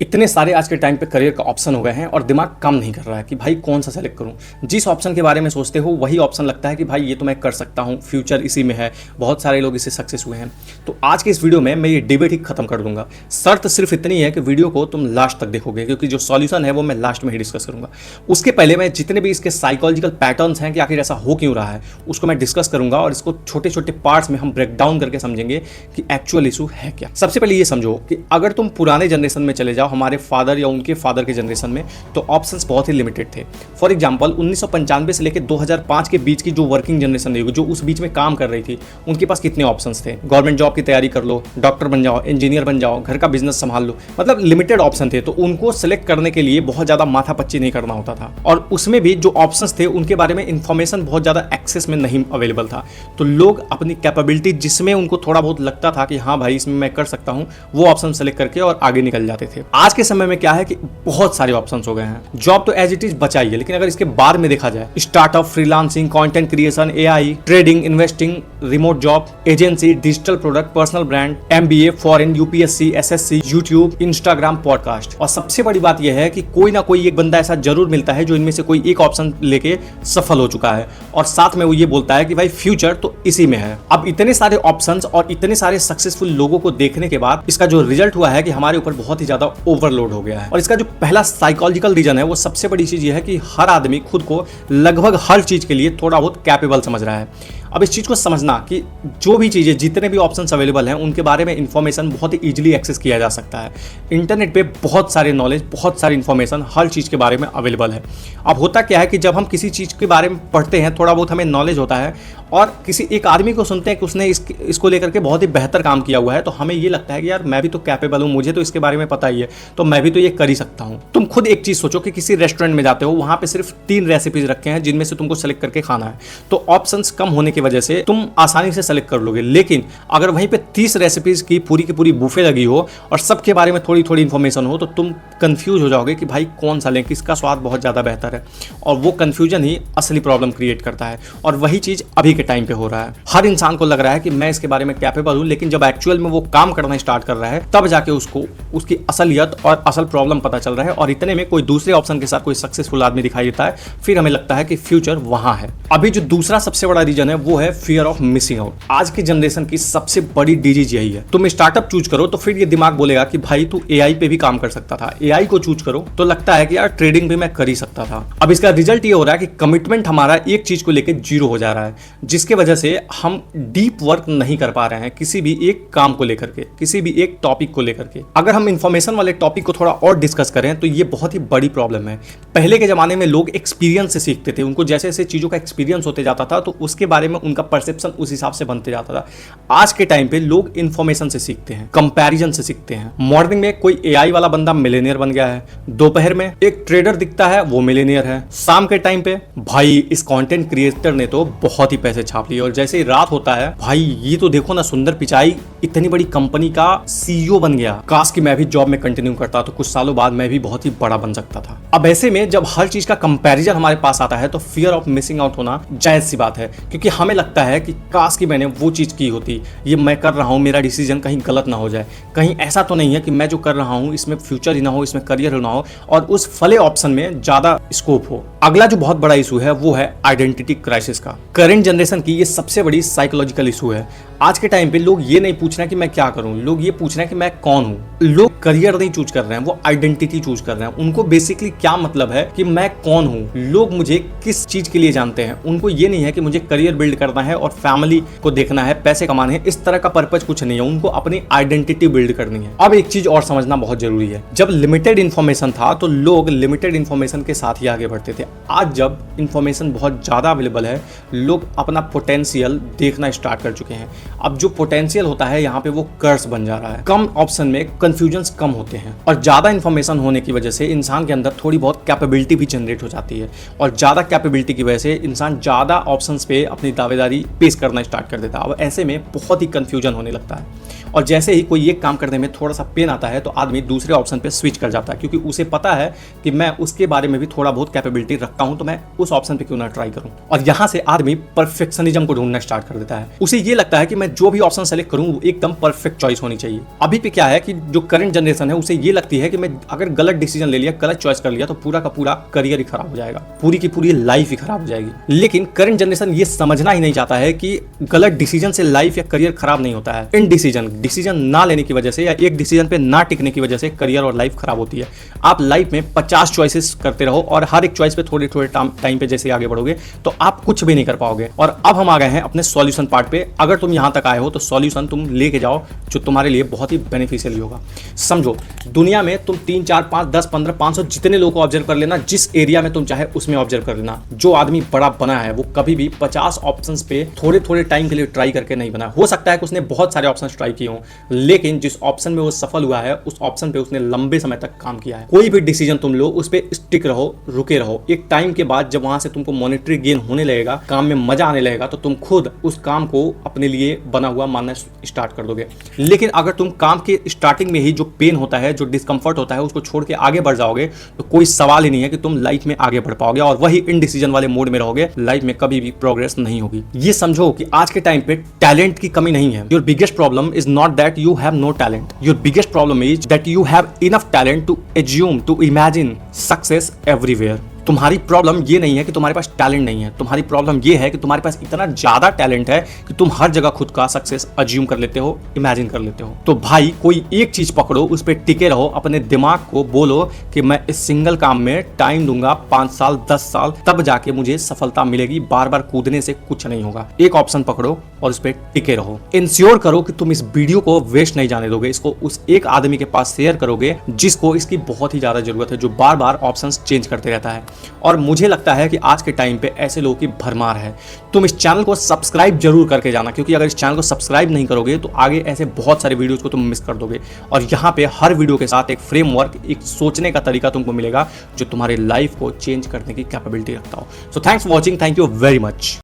इतने सारे आज के टाइम पे करियर का ऑप्शन हो गए हैं और दिमाग काम नहीं कर रहा है कि भाई कौन सा सेलेक्ट करूं। जिस ऑप्शन के बारे में सोचते हो वही ऑप्शन लगता है कि भाई ये तो मैं कर सकता हूं, फ्यूचर इसी में है, बहुत सारे लोग इससे सक्सेस हुए हैं। तो आज के इस वीडियो में मैं ये डिबेट ही खत्म कर दूंगा। शर्त सिर्फ इतनी है कि वीडियो को तुम लास्ट तक देखोगे, क्योंकि जो सॉल्यूशन है वो मैं लास्ट में ही डिस्कस करूंगा। उसके पहले मैं जितने भी इसके साइकोलॉजिकल पैटर्न्स हैं कि आखिर ऐसा हो क्यों रहा है उसको मैं डिस्कस करूंगा, और इसको छोटे छोटे पार्ट्स में हम ब्रेक डाउन करके समझेंगे कि एक्चुअल इशू है क्या। सबसे पहले ये समझो कि अगर तुम पुराने जनरेशन में चले जाओ, हमारे फादर या उनके फादर के जनरेशन में, तो ऑप्शंस बहुत ही लिमिटेड थे। फॉर एग्जांपल 1995 से लेकर 2005 के बीच की जो वर्किंग जनरेशन रही, जो उस बीच में काम कर रही थी, उनके पास कितने ऑप्शंस थे। गवर्नमेंट जॉब की तैयारी कर लो, डॉक्टर बन जाओ, इंजीनियर बन जाओ, घर का बिजनेस संभाल लो, मतलब लिमिटेड ऑप्शन थे। तो उनको सेलेक्ट करने के लिए बहुत ज़्यादा माथापच्ची नहीं करना होता था, और उसमें भी जो ऑप्शंस थे उनके बारे में इंफॉर्मेशन बहुत ज़्यादा एक्सेस में नहीं अवेलेबल था। तो लोग अपनी कैपेबिलिटी जिसमें उनको थोड़ा बहुत लगता था कि हाँ भाई इसमें मैं कर सकता हूँ, वो ऑप्शन सेलेक्ट करके और आगे निकल जाते थे। आज के समय में क्या है कि बहुत सारे ऑप्शंस हो गए हैं। जॉब तो एज इट इज बचा ही है, लेकिन अगर इसके बाद में देखा जाए, startup, freelancing, content creation, AI, trading, investing, remote job, agency, digital product, personal brand, MBA, foreign, UPSC, SSC, YouTube, Instagram, podcast. और सबसे बड़ी बात यह है कि कोई ना कोई एक बंदा ऐसा जरूर मिलता है जो इनमें से कोई एक ऑप्शन लेके सफल हो चुका है, और साथ में वो ये बोलता है कि भाई फ्यूचर तो इसी में है। अब इतने सारे ऑप्शंस और इतने सारे सक्सेसफुल लोगों को देखने के बाद इसका जो रिजल्ट हुआ है कि हमारे ऊपर बहुत ही ज्यादा ओवरलोड हो गया है। और इसका जो पहला साइकोलॉजिकल रीजन है, वो सबसे बड़ी चीज ये है कि हर आदमी खुद को लगभग हर चीज के लिए थोड़ा बहुत कैपेबल समझ रहा है। अब इस चीज को समझना कि जो भी चीजें, जितने भी ऑप्शंस अवेलेबल हैं, उनके बारे में इंफॉर्मेशन बहुत ही इजीली एक्सेस किया जा सकता है। इंटरनेट पे बहुत सारे नॉलेज, बहुत सारी इंफॉर्मेशन हर चीज के बारे में अवेलेबल है। अब होता क्या है कि जब हम किसी चीज के बारे में पढ़ते हैं, थोड़ा बहुत हमें नॉलेज होता है, और किसी एक आदमी को सुनते हैं कि उसने इसको लेकर के बहुत ही बेहतर काम किया हुआ है, तो हमें ये लगता है कि यार मैं भी तो कैपेबल हूँ, मुझे तो इसके बारे में पता ही है, तो मैं भी तो ये कर ही सकता हूँ। तुम खुद एक चीज सोचो कि किसी रेस्टोरेंट में जाते हो, वहां पे सिर्फ 3 रेसिपीज रखे हैं जिनमें से तुमको सेलेक्ट करके खाना है। तो ऑप्शंस कम होने की वजह से तुम आसानी से सेलेक्ट कर लोगे। लेकिन अगर वहीं पे 30 रेसिपीज की पूरी बुफे लगी हो और सबके बारे में थोड़ी थोड़ी इंफॉर्मेशन हो, तो तुम कंफ्यूज हो जाओगे कि भाई कौन सा लें, किसका स्वाद बहुत ज़्यादा बेहतर है। और वो कंफ्यूजन ही असली प्रॉब्लम क्रिएट करता है, और वही चीज़ अभी के टाइम पे हो रहा है। हर इंसान को लग रहा है कि मैं इसके बारे में कैपेबल हूँ, लेकिन जब एक्चुअल में वो काम करना स्टार्ट कर रहा है, तब जाके उसको उसकी असलियत और असल प्रॉब्लम पता चल रहा है। और इतने में कोई दूसरे ऑप्शन के साथ कोई सक्सेसफुल आदमी दिखाई देता है, फिर हमें लगता है कि फ्यूचर वहां है। अभी जो दूसरा सबसे बड़ा रीजन है वो है फियर ऑफ मिसिंग आउट। आज की जनरेशन की सबसे बड़ी डिजीज यही है। तुम स्टार्टअप चूज करो तो फिर ये दिमाग बोलेगा कि भाई तू एआई पे भी काम कर सकता था। एआई को चूज करो तो लगता है कि यार ट्रेडिंग भी मैं कर ही सकता था। अब इसका रिजल्ट ये हो रहा है कि कमिटमेंट हमारा एक चीज को लेकर जीरो हो जा रहा है, जिसकी वजह से हम डीप वर्क नहीं कर पा रहे हैं किसी भी एक काम को लेकर के, किसी भी एक टॉपिक को लेकर के। अगर हम इंफॉर्मेशन वाले टॉपिक को थोड़ा और डिस्कस करें तो ये बहुत ही बड़ी प्रॉब्लम है। पहले के जमाने में लोग एक्सपीरियंस से सीखते थे, उनको जैसे जैसे चीजों का एक्सपीरियंस होते जाता था तो उसके बारे में उनका परसेप्शन उस हिसाब से बनते जाता था। आज के टाइम पे लोग इंफॉर्मेशन से सीखते हैं, कंपैरिजन से सीखते हैं। मॉर्निंग में कोई एआई वाला बंदा मिलियनियर बन गया है, दोपहर में एक ट्रेडर दिखता है वो मिलियनियर है, शाम के टाइम पे भाई इस कंटेंट क्रिएटर ने तो बहुत ही पैसे छाप लिए, और जैसे ही रात होता है भाई ये तो देखो ना सुंदर पिचाई इतनी बड़ी कंपनी का सीईओ बन गया, काश कि मैं भी जॉब में कंटिन्यू करता तो कुछ सालों बाद मैं भी बहुत ही बड़ा बन सकता था। अब ऐसे में जब हर चीज का कंपैरिजन हमारे पास आता है तो फियर ऑफ मिसिंग आउट होना जायज सी बात है, क्योंकि हमें लगता है कि काश कि मैंने वो चीज की होती, ये मैं कर रहा हूं, मेरा डिसीजन कहीं गलत ना हो जाए, कहीं ऐसा तो नहीं है कि मैं जो कर रहा हूं इसमें फ्यूचर ही ना हो, इसमें करियर ना हो, और उस फले ऑप्शन में ज्यादा स्कोप हो। अगला जो बहुत बड़ा इशू है वो है आइडेंटिटी क्राइसिस का। करंट जनरेशन की ये सबसे बड़ी साइकोलॉजिकल इशू है। आज के टाइम पे लोग ये नहीं पूछ रहे हैं कि मैं क्या करूं, लोग ये पूछ रहे हैं कि मैं कौन हूं। लोग करियर नहीं चूज कर रहे हैं, वो आइडेंटिटी चूज कर रहे हैं। उनको बेसिकली क्या मतलब है कि मैं कौन हूं, लोग मुझे किस चीज के लिए जानते हैं। उनको ये नहीं है कि मुझे करियर बिल्ड करना है और फैमिली को देखना है, पैसे कमाने हैं, इस तरह का पर्पज कुछ नहीं है। उनको अपनी आइडेंटिटी बिल्ड करनी है। अब एक चीज और समझना बहुत जरूरी है, जब लिमिटेड इन्फॉर्मेशन था तो लोग लिमिटेड इन्फॉर्मेशन के साथ ही आगे बढ़ते थे। आज जब इन्फॉर्मेशन बहुत ज्यादा अवेलेबल है, लोग अपना पोटेंशियल देखना स्टार्ट कर चुके हैं। अब जो पोटेंशियल होता है यहाँ पे वो कर्स बन जा रहा है। कम ऑप्शन में कंफ्यूजन्स कम होते हैं, और ज्यादा इंफॉर्मेशन होने की वजह से इंसान के अंदर थोड़ी बहुत कैपेबिलिटी भी जनरेट हो जाती है, और ज्यादा कैपेबिलिटी की वजह से इंसान ज्यादा ऑप्शंस पे अपनी दावेदारी पेश करना स्टार्ट कर देता है। अब ऐसे में बहुत ही कंफ्यूजन होने लगता है, और जैसे ही कोई एक काम करने में थोड़ा सा पेन आता है तो आदमी दूसरे ऑप्शन पे स्विच कर जाता है, क्योंकि उसे पता है कि मैं उसके बारे में भी थोड़ा बहुत कैपेबिलिटी रखता हूं, तो मैं उस ऑप्शन पे क्यों ना ट्राई करूं। और यहां से आदमी परफेक्शनिज्म को ढूंढना स्टार्ट कर देता है। उसे ये लगता है कि मैं जो भी ऑप्शन सेलेक्ट करूं वो एकदम परफेक्ट चॉइस होनी चाहिए। अभी पे क्या है कि जो करंट जनरेशन है उसे ये लगती है कि मैं अगर गलत डिसीजन ले लिया, गलत चॉइस कर लिया, तो पूरा का पूरा करियर ही खराब हो जाएगा, पूरी की पूरी लाइफ ही खराब हो जाएगी। लेकिन करंट जनरेशन ये समझना ही नहीं चाहता है कि गलत डिसीजन से लाइफ या करियर खराब नहीं होता है। इन डिसीजन ना लेने की वजह से या एक डिसीजन पे ना टिकने की वजह से करियर और लाइफ खराब होती है। आप लाइफ में 50 चॉइसेस करते रहो और हर एक चॉइस पे थोड़े थोड़े टाइम पे जैसे आगे बढ़ोगे तो आप कुछ भी नहीं कर पाओगे। और अब हम आ गए हैं अपने सॉल्यूशन पार्ट पे। अगर तुम यहां तक आए हो तो सॉल्यूशन तुम लेके जाओ जो तुम्हारे लिए बहुत ही बेनिफिशियल होगा। समझो, दुनिया में तुम 3, 4, 5, 10, 15, 500 जितने लोगों को ऑब्जर्व कर लेना, जिस एरिया में तुम चाहे उसमें ऑब्जर्व कर लेना। जो आदमी बड़ा बना है वो कभी भी 50 ऑप्शंस पे थोड़े थोड़े टाइम के लिए ट्राई करके नहीं बना। हो सकता है कि उसने बहुत सारे ऑप्शंस ट्राई किए हों, लेकिन जिस ऑप्शन में वो सफल हुआ है उस ऑप्शन पे उसने लंबे समय तक काम किया है। कोई भी डिसीजन तुम लो, उस पे स्टिक रहो, रुके रहो। एक टाइम के बाद जब वहां से तुमको मॉनेटरी गेन होने लगेगा, काम में मजा आने लगेगा, तो तुम खुद उस काम को अपने लिए बना हुआ मानना स्टार्ट कर दोगे। लेकिन अगर तुम काम के स्टार्टिंग में ही जो पेन होता है, जो डिस्कंफर्ट होता है, उसको छोड़ के आगे बढ़ जाओगे तो कोई सवाल ही नहीं है कि तुम लाइफ में आगे बढ़ पाओगे। और वही इनडिसीजन वाले मोड में रहोगे, लाइफ में कभी भी प्रोग्रेस नहीं होगी। ये समझो कि आज के टाइम पे टैलेंट की कमी नहीं है। Your biggest problem is not that you have no talent, your biggest problem is that you have enough talent to assume, to imagine success everywhere. तुम्हारी प्रॉब्लम ये नहीं है कि तुम्हारे पास टैलेंट नहीं है, तुम्हारी प्रॉब्लम ये है कि तुम्हारे पास इतना ज्यादा टैलेंट है कि तुम हर जगह खुद का सक्सेस अज्यूम कर लेते हो, इमेजिन कर लेते हो। तो भाई कोई एक चीज पकड़ो, उस पर टिके रहो, अपने दिमाग को बोलो कि मैं इस सिंगल काम में टाइम दूंगा 5 साल 10 साल, तब जाके मुझे सफलता मिलेगी। बार बार कूदने से कुछ नहीं होगा। एक ऑप्शन पकड़ो और उस पर टिके रहो। इंश्योर करो कि तुम इस वीडियो को वेस्ट नहीं जाने दोगे, इसको उस एक आदमी के पास शेयर करोगे जिसको इसकी बहुत ही ज्यादा जरूरत है, जो बार बार ऑप्शंस चेंज करते रहता है। और मुझे लगता है कि आज के टाइम पे ऐसे लोगों की भरमार है। तुम इस चैनल को सब्सक्राइब जरूर करके जाना, क्योंकि अगर इस चैनल को सब्सक्राइब नहीं करोगे तो आगे ऐसे बहुत सारे वीडियोस को तुम मिस कर दोगे। और यहाँ पे हर वीडियो के साथ एक फ्रेमवर्क, एक सोचने का तरीका तुमको मिलेगा जो तुम्हारी लाइफ को चेंज करने की कैपेबिलिटी रखता हो। So thanks for watching, thank you very much.